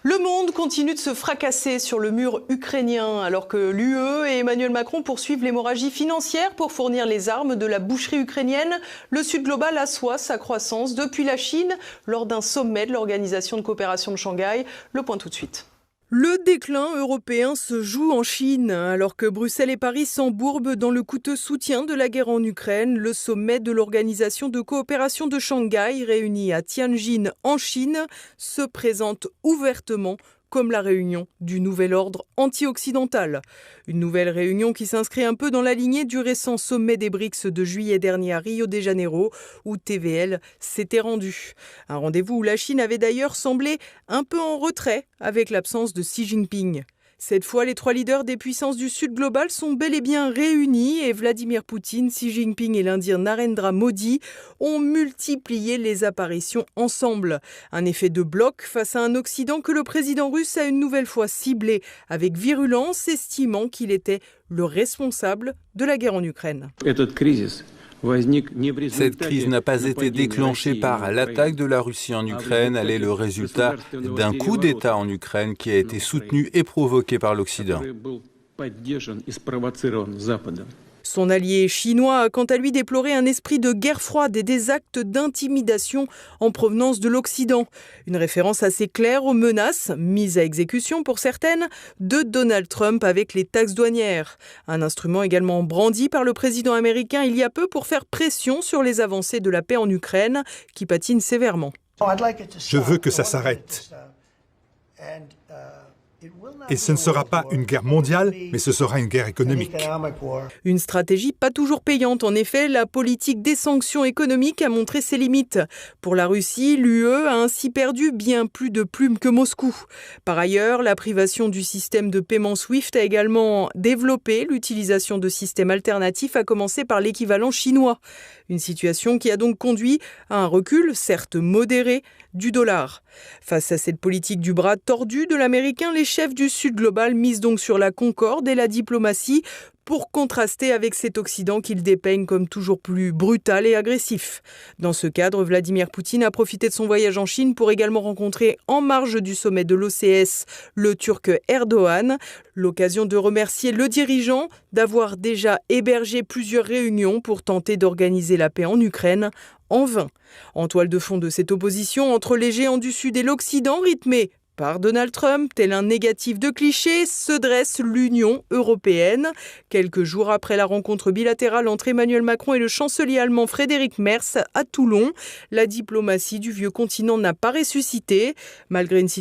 Le monde continue de se fracasser sur le mur ukrainien alors que l'UE et Emmanuel Macron poursuivent l'hémorragie financière pour fournir les armes de la boucherie ukrainienne. Le Sud global assoit sa croissance depuis la Chine lors d'un sommet de l'Organisation de coopération de Shanghai. Le point tout de suite. Le déclin européen se joue en Chine. Alors que Bruxelles et Paris s'embourbent dans le coûteux soutien de la guerre en Ukraine, le sommet de l'Organisation de coopération de Shanghai, réuni à Tianjin en Chine, se présente ouvertement comme la réunion du nouvel ordre anti-occidental. Une nouvelle réunion qui s'inscrit un peu dans la lignée du récent sommet des BRICS de juillet dernier à Rio de Janeiro, où TVL s'était rendu. Un rendez-vous où la Chine avait d'ailleurs semblé un peu en retrait avec l'absence de Xi Jinping. Cette fois, les trois leaders des puissances du Sud global sont bel et bien réunis et Vladimir Poutine, Xi Jinping et l'Indien Narendra Modi ont multiplié les apparitions ensemble. Un effet de bloc face à un Occident que le président russe a une nouvelle fois ciblé avec virulence, estimant qu'il était le responsable de la guerre en Ukraine. Cette crise n'a pas été déclenchée par l'attaque de la Russie en Ukraine, elle est le résultat d'un coup d'État en Ukraine qui a été soutenu et provoqué par l'Occident. Son allié chinois a quant à lui déploré un esprit de guerre froide et des actes d'intimidation en provenance de l'Occident. Une référence assez claire aux menaces, mises à exécution pour certaines, de Donald Trump avec les taxes douanières. Un instrument également brandi par le président américain il y a peu pour faire pression sur les avancées de la paix en Ukraine, qui patinent sévèrement. Je veux que ça s'arrête. Et ce ne sera pas une guerre mondiale, mais ce sera une guerre économique. Une stratégie pas toujours payante. En effet, la politique des sanctions économiques a montré ses limites. Pour la Russie, l'UE a ainsi perdu bien plus de plumes que Moscou. Par ailleurs, la privation du système de paiement SWIFT a également développé l'utilisation de systèmes alternatifs, à commencer par l'équivalent chinois. Une situation qui a donc conduit à un recul, certes modéré, du dollar. Face à cette politique du bras tordu de l'Américain, les chefs du Sud global misent donc sur la concorde et la diplomatie pour contraster avec cet Occident qu'ils dépeignent comme toujours plus brutal et agressif. Dans ce cadre, Vladimir Poutine a profité de son voyage en Chine pour également rencontrer en marge du sommet de l'OCS le Turc Erdogan. L'occasion de remercier le dirigeant d'avoir déjà hébergé plusieurs réunions pour tenter d'organiser la paix en Ukraine. En vain. En toile de fond de cette opposition entre les géants du Sud et l'Occident, rythmée par Donald Trump, tel un négatif de cliché, se dresse l'Union européenne. Quelques jours après la rencontre bilatérale entre Emmanuel Macron et le chancelier allemand Friedrich Merz à Toulon, la diplomatie du vieux continent n'a pas ressuscité, malgré une situation